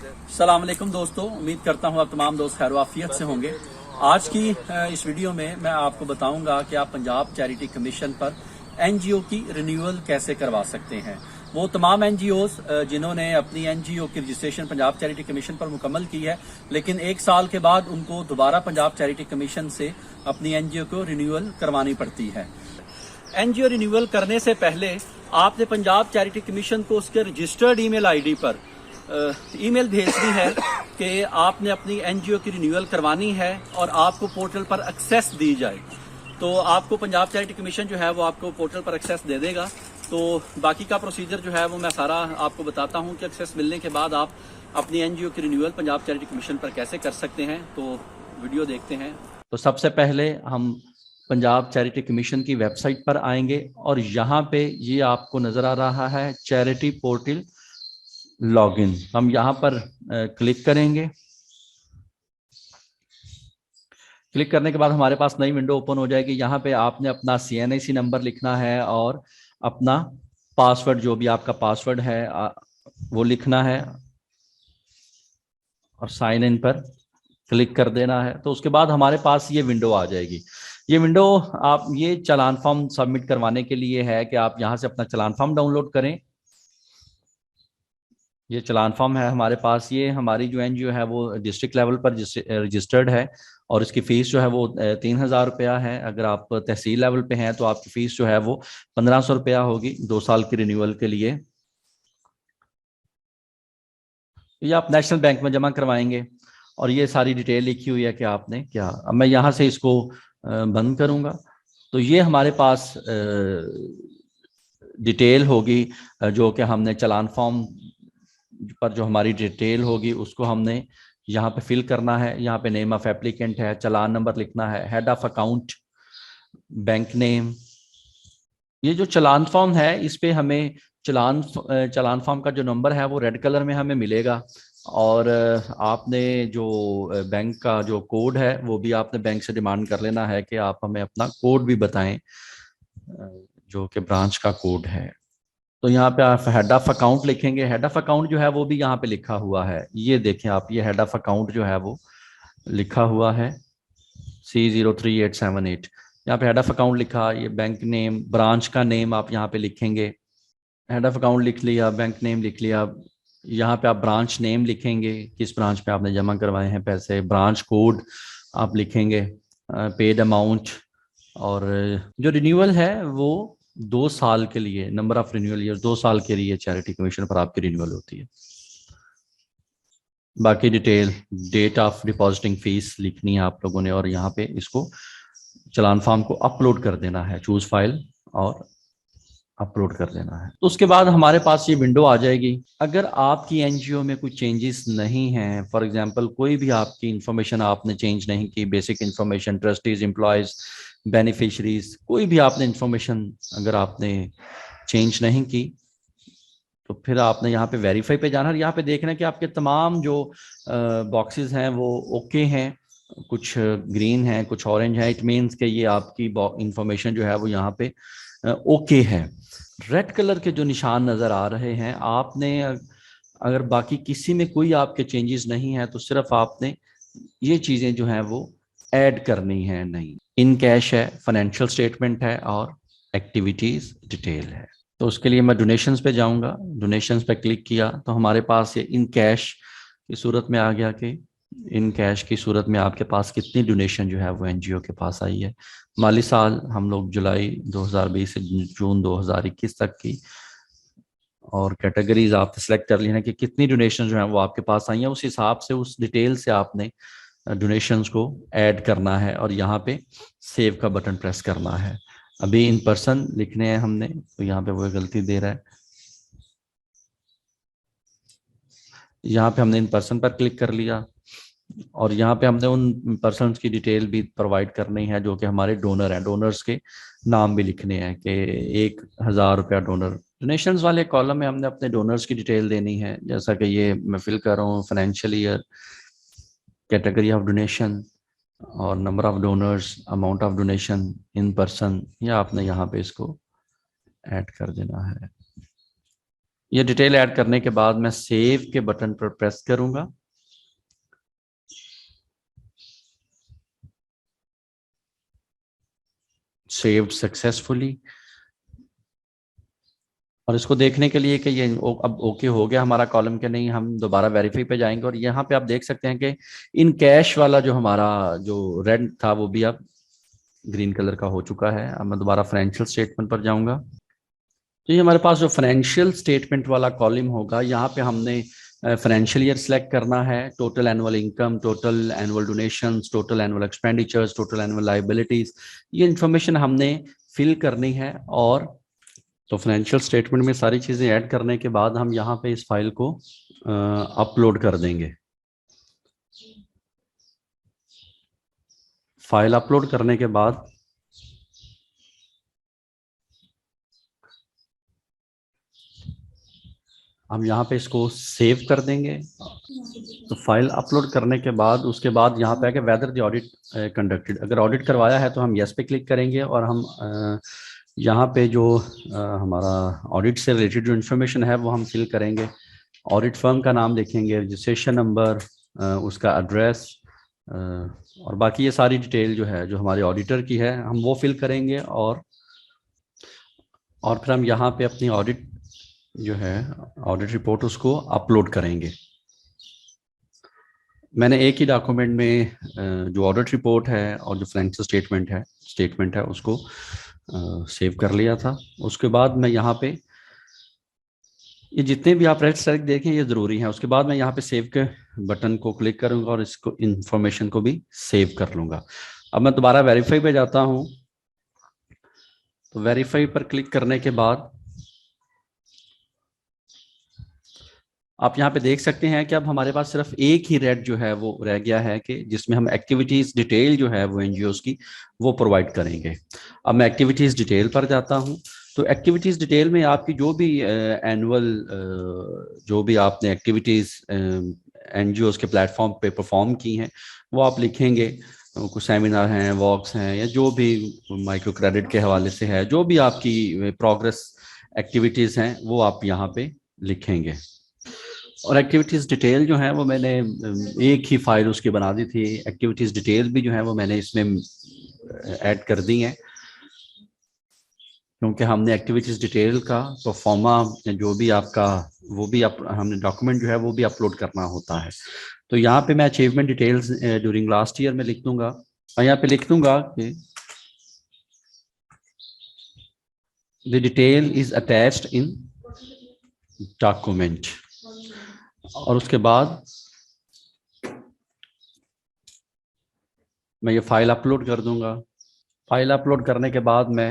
अस्सलाम वालेकुम दोस्तों, उम्मीद करता हूँ आप तमाम दोस्त खैर वाफियत से होंगे। आज की इस वीडियो में मैं आपको बताऊंगा कि आप पंजाब चैरिटी कमीशन पर एनजीओ की रिन्यूअल कैसे करवा सकते हैं। वो तमाम एनजीओज जिन्होंने अपनी एनजीओ की रजिस्ट्रेशन पंजाब चैरिटी कमीशन पर मुकम्मल की है, लेकिन एक साल के बाद उनको दोबारा पंजाब चैरिटी कमीशन से अपनी एनजीओ को रिन्यूअल करवानी पड़ती है। एनजीओ रिन्यूअल करने से पहले आपने पंजाब चैरिटी कमीशन को उसके रजिस्टर्ड ईमेल आईडी पर ईमेल भेजनी है कि आपने अपनी एनजीओ की रिन्यूअल करवानी है और आपको पोर्टल पर एक्सेस दी जाए। तो आपको पंजाब चैरिटी कमीशन जो है वो आपको पोर्टल पर एक्सेस दे देगा। तो बाकी का प्रोसीजर जो है वो मैं सारा आपको बताता हूँ कि एक्सेस मिलने के बाद आप अपनी एनजीओ की रिन्यूअल पंजाब चैरिटी कमीशन पर कैसे कर सकते हैं। तो वीडियो देखते हैं। तो सबसे पहले हम पंजाब चैरिटी कमीशन की वेबसाइट पर आएंगे और यहाँ पे ये आपको नजर आ रहा है चैरिटी पोर्टल लॉगिन। हम यहाँ पर क्लिक करेंगे। क्लिक करने के बाद हमारे पास नई विंडो ओपन हो जाएगी। यहाँ पे आपने अपना CNIC नंबर लिखना है और अपना पासवर्ड, जो भी आपका पासवर्ड है वो लिखना है और साइन इन पर क्लिक कर देना है। तो उसके बाद हमारे पास ये विंडो आ जाएगी। ये विंडो आप ये चालान फॉर्म सबमिट करवाने के लिए है कि आप यहाँ से अपना चालान फॉर्म डाउनलोड करें। ये चालान फॉर्म है हमारे पास। ये हमारी जो एनजीओ है वो डिस्ट्रिक्ट लेवल पर रजिस्टर्ड है और इसकी फीस जो है वो 3,000 रुपया है। अगर आप तहसील लेवल पे हैं तो आपकी फीस जो है वो 1,500 रुपया होगी 2 साल की रिन्यूअल के लिए। ये आप नेशनल बैंक में जमा करवाएंगे और ये सारी डिटेल लिखी हुई है कि आपने क्या। अब मैं यहाँ से इसको बंद करूँगा। तो ये हमारे पास डिटेल होगी जो कि हमने चालान फॉर्म पर जो हमारी डिटेल होगी उसको हमने यहाँ पे फिल करना है। यहाँ पे नेम ऑफ एप्लीकेंट है, चालान नंबर लिखना है, head of account, bank name. ये जो चालान फॉर्म है इस पे हमें चालान फॉर्म का जो नंबर है वो रेड कलर में हमें मिलेगा और आपने जो बैंक का जो कोड है वो भी आपने बैंक से डिमांड कर लेना है कि आप हमें अपना कोड भी बताएं, जो कि ब्रांच का कोड है। तो यहाँ पे आप हेड ऑफ अकाउंट लिखेंगे। हेड ऑफ अकाउंट जो है वो भी यहाँ पे लिखा हुआ है। ये देखें आप, ये हेड ऑफ अकाउंट जो है वो लिखा हुआ है C03878। यहाँ पे हेड ऑफ अकाउंट लिखा। ये बैंक नेम, ब्रांच का नेम आप यहाँ पे लिखेंगे। हेड ऑफ अकाउंट लिख लिया, बैंक नेम लिख लिया। यहाँ पे आप ब्रांच नेम लिखेंगे, किस ब्रांच पे आपने जमा करवाए हैं पैसे। ब्रांच कोड आप लिखेंगे, पेड अमाउंट। और जो रिन्यूअल है वो 2 साल के लिए, नंबर ऑफ रिन्यूअल ईयर 2 साल के लिए चैरिटी कमीशन पर आपकी रिन्यूअल होती है। बाकी detail, date of depositing fees लिखनी है आप लोगों ने और यहाँ पे इसको चालान फॉर्म को अपलोड कर देना है, चूज फाइल और अपलोड कर देना है। तो उसके बाद हमारे पास ये विंडो आ जाएगी। अगर आपकी एनजीओ में कोई चेंजेस नहीं हैं, फॉर एग्जांपल कोई भी आपकी इंफॉर्मेशन आपने चेंज नहीं की, basic information, trustees, employees, beneficiaries, कोई भी आपने इंफॉर्मेशन अगर आपने चेंज नहीं की, तो फिर आपने यहाँ पे वेरीफाई पे जाना है। यहाँ पे देखना है कि आपके तमाम जो बॉक्सेस हैं वो ओके हैं। कुछ ग्रीन है, कुछ ऑरेंज है, इट मीन्स कि ये आपकी इंफॉर्मेशन जो है वो यहाँ पे ओके है। रेड कलर के जो निशान नज़र आ रहे हैं, आपने अगर बाकी किसी में कोई आपके चेंजेस नहीं है तो सिर्फ आपने ये चीज़ें जो हैं वो ऐड करनी है। नहीं, इन कैश है, फाइनेंशियल स्टेटमेंट है और एक्टिविटीज़ डिटेल है। तो उसके लिए मैं डोनेशंस पे जाऊंगा। डोनेशंस पे क्लिक किया तो हमारे पास ये इन कैश की सूरत में आ गया कि इन कैश की सूरत में आपके पास कितनी डोनेशन जो है वो एनजीओ के पास आई है। माली साल हम लोग जुलाई 2020 से जून 2021 तक की, और कैटेगरीज आपने सेलेक्ट कर लेना कि कितनी डोनेशन जो है वो आपके पास आई है। उस हिसाब से, उस डिटेल से आपने डोनेशंस को ऐड करना है और यहाँ पे सेव का बटन प्रेस करना है। अभी इन पर्सन लिखने हैं हमने, तो यहाँ पे वो गलती दे रहा है। यहाँ पे हमने इन पर्सन पर क्लिक कर लिया और यहाँ पे हमने उन पर्सन की डिटेल भी प्रोवाइड करनी है जो कि हमारे डोनर हैं। डोनर्स के नाम भी लिखने हैं कि 1,000 रुपया डोनर। डोनेशंस वाले कॉलम में हमने अपने डोनर्स की डिटेल देनी है, जैसा कि ये मैं फिल कर रहा हूँ। Financial year, category of donation और number of donors, amount of donation, in person, या आपने यहाँ पे इसको ऐड कर देना है। ये डिटेल ऐड करने के बाद मैं सेव के बटन पर प्रेस करूंगा। Saved successfully. और इसको देखने के लिए कि ये अब ओके हो गया हमारा कॉलम के नहीं, हम दोबारा वेरीफाई पे जाएंगे और यहाँ पे आप देख सकते हैं कि इन कैश वाला जो हमारा जो रेड था वो भी अब ग्रीन कलर का हो चुका है। अब मैं दोबारा फाइनेंशियल स्टेटमेंट पर जाऊंगा। तो ये हमारे पास जो फाइनेंशियल स्टेटमेंट वाला कॉलम होगा, यहाँ पे हमने फाइनेंशियल ईयर सेलेक्ट करना है, total annual income, total annual donations, total annual expenditures, total annual liabilities, ये इन्फॉर्मेशन हमने फिल करनी है। और तो फाइनेंशियल स्टेटमेंट में सारी चीज़ें ऐड करने के बाद हम यहाँ पे इस फाइल को अपलोड कर देंगे। फाइल अपलोड करने के बाद हम यहाँ पे इसको सेव कर देंगे। तो फाइल अपलोड करने के बाद उसके बाद यहाँ पे है कि वेदर द ऑडिट कंडक्टेड, अगर ऑडिट करवाया है तो हम यस पे क्लिक करेंगे और हम यहाँ पे जो हमारा ऑडिट से रिलेटेड जो इन्फॉर्मेशन है वो हम फिल करेंगे। ऑडिट फर्म का नाम लिखेंगे, रजिस्ट्रेशन नंबर, उसका एड्रेस और बाकी ये सारी डिटेल जो है जो हमारे ऑडिटर की है हम वो फिल करेंगे। और फिर हम यहाँ पे अपनी ऑडिट जो है ऑडिट रिपोर्ट उसको अपलोड करेंगे। मैंने एक ही डॉक्यूमेंट में जो ऑडिट रिपोर्ट है और जो फाइनेंशियल स्टेटमेंट है उसको सेव कर लिया था। उसके बाद मैं यहाँ पे ये जितने भी आप रेड सेलेक्ट देखें ये ज़रूरी है। उसके बाद मैं यहाँ पे सेव के बटन को क्लिक करूँगा और इसको इंफॉर्मेशन को भी सेव कर लूँगा। अब मैं दोबारा वेरीफाई पे जाता हूँ। तो वेरीफाई पर क्लिक करने के बाद आप यहाँ पे देख सकते हैं कि अब हमारे पास सिर्फ एक ही रेड जो है वो रह गया है कि जिसमें हम एक्टिविटीज डिटेल जो है वो एनजीओज की वो प्रोवाइड करेंगे। अब मैं एक्टिविटीज डिटेल पर जाता हूँ। तो एक्टिविटीज डिटेल में आपकी जो भी एनुअल जो भी आपने एक्टिविटीज एनजीओज के प्लेटफॉर्म पे परफॉर्म की हैं वो आप लिखेंगे। कुछ सेमिनार हैं, वॉक्स हैं, या जो भी माइक्रो क्रेडिट के हवाले से है, जो भी आपकी प्रोग्रेस एक्टिविटीज़ हैं वो आप यहाँ पे लिखेंगे। और एक्टिविटीज़ डिटेल जो है वो मैंने एक ही फाइल उसकी बना दी थी। एक्टिविटीज़ डिटेल भी जो है वो मैंने इसमें ऐड कर दी है क्योंकि हमने एक्टिविटीज़ डिटेल का परफॉर्मा जो भी आपका वो भी हमने डॉक्यूमेंट जो है वो भी अपलोड करना होता है। तो यहाँ पे मैं achievement details during last year में लिख दूंगा और यहाँ पे लिख दूंगा कि the detail is attached in document. और उसके बाद मैं ये फाइल अपलोड कर दूंगा। फाइल अपलोड करने के बाद मैं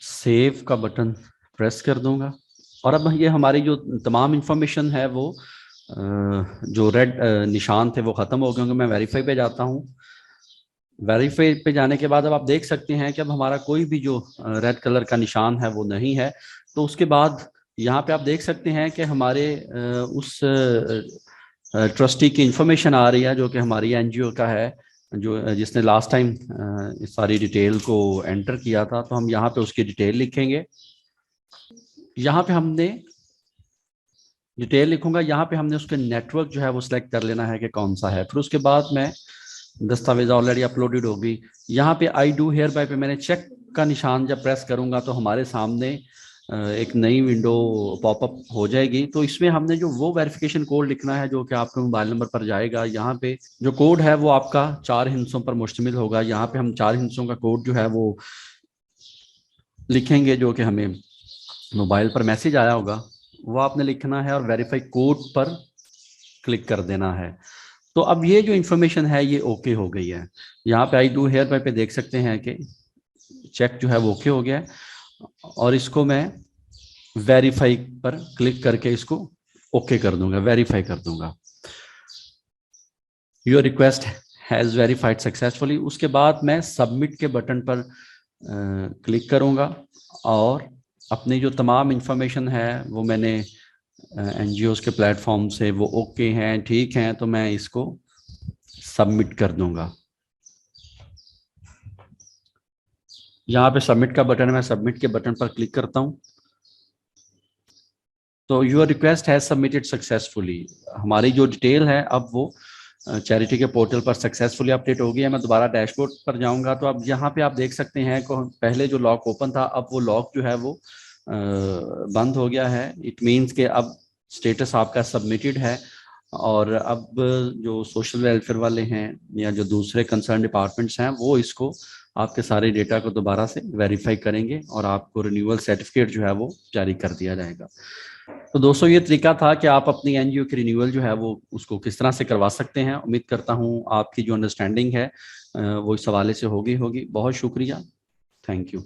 सेव का बटन प्रेस कर दूंगा और अब ये हमारी जो तमाम इंफॉर्मेशन है वो जो रेड निशान थे वो ख़त्म हो गए होंगे। मैं वेरीफाई पे जाता हूँ। वेरीफाई पे जाने के बाद अब आप देख सकते हैं कि अब हमारा कोई भी जो रेड कलर का निशान है वो नहीं है। तो उसके बाद यहाँ पे आप देख सकते हैं कि हमारे उस ट्रस्टी की इंफॉर्मेशन आ रही है जो कि हमारी एनजीओ का है, जो जिसने लास्ट टाइम इस सारी डिटेल को एंटर किया था। तो हम यहाँ पे उसकी डिटेल लिखेंगे। यहाँ पे हमने डिटेल लिखूंगा, यहाँ पे हमने उसके नेटवर्क जो है वो सिलेक्ट कर लेना है कि कौन सा है। फिर उसके बाद मैं दस्तावेज ऑलरेडी अपलोडेड होगी। यहाँ पे आई डू हेयर बाय पे मैंने चेक का निशान जब प्रेस करूंगा तो हमारे सामने एक नई विंडो पॉपअप हो जाएगी। तो इसमें हमने जो वो वेरिफिकेशन कोड लिखना है जो कि आपके मोबाइल नंबर पर जाएगा। यहाँ पे जो कोड है वो आपका 4 हिस्सों पर मुश्तमिल होगा। यहाँ पे हम 4 हिस्सों का कोड जो है वो लिखेंगे जो कि हमें मोबाइल पर मैसेज आया होगा वो आपने लिखना है और वेरीफाई कोड पर क्लिक कर देना है। तो अब ये जो इन्फॉर्मेशन है ये ओके हो गई है। यहाँ पे आई डू हेयर बाय पे देख सकते हैं कि चेक जो है वो ओके हो गया है और इसको मैं वेरीफाई पर क्लिक करके इसको ओके कर दूंगा, वेरीफाई कर दूंगा। Your request has verified successfully. उसके बाद मैं सबमिट के बटन पर क्लिक करूंगा और अपनी जो तमाम इंफॉर्मेशन है वो मैंने एनजीओज के प्लेटफॉर्म से वो ओके हैं, ठीक हैं, तो मैं इसको सबमिट कर दूंगा। यहाँ पे सबमिट का बटन है, मैं सबमिट के बटन पर क्लिक करता हूँ। तो your request has submitted successfully, हमारी जो डिटेल है अब वो चैरिटी के पोर्टल पर सक्सेसफुली अपडेट हो गया है। मैं दोबारा डैशबोर्ड पर जाऊंगा तो अब यहाँ पे आप देख सकते हैं कि पहले जो लॉक ओपन था अब वो लॉक जो है वो बंद हो गया है। इट मीन्स कि अब स्टेटस आपका सबमिटेड है, और अब जो सोशल वेलफेयर वाले हैं या जो दूसरे कंसर्न डिपार्टमेंट्स हैं वो इसको आपके सारे डेटा को दोबारा से वेरीफाई करेंगे और आपको रिन्यूअल सर्टिफिकेट जो है वो जारी कर दिया जाएगा। तो दोस्तों ये तरीका था कि आप अपनी एनजीओ की रिन्यूअल जो है वो उसको किस तरह से करवा सकते हैं। उम्मीद करता हूँ आपकी जो अंडरस्टैंडिंग है वो इस हवाले से होगी। बहुत शुक्रिया, थैंक यू।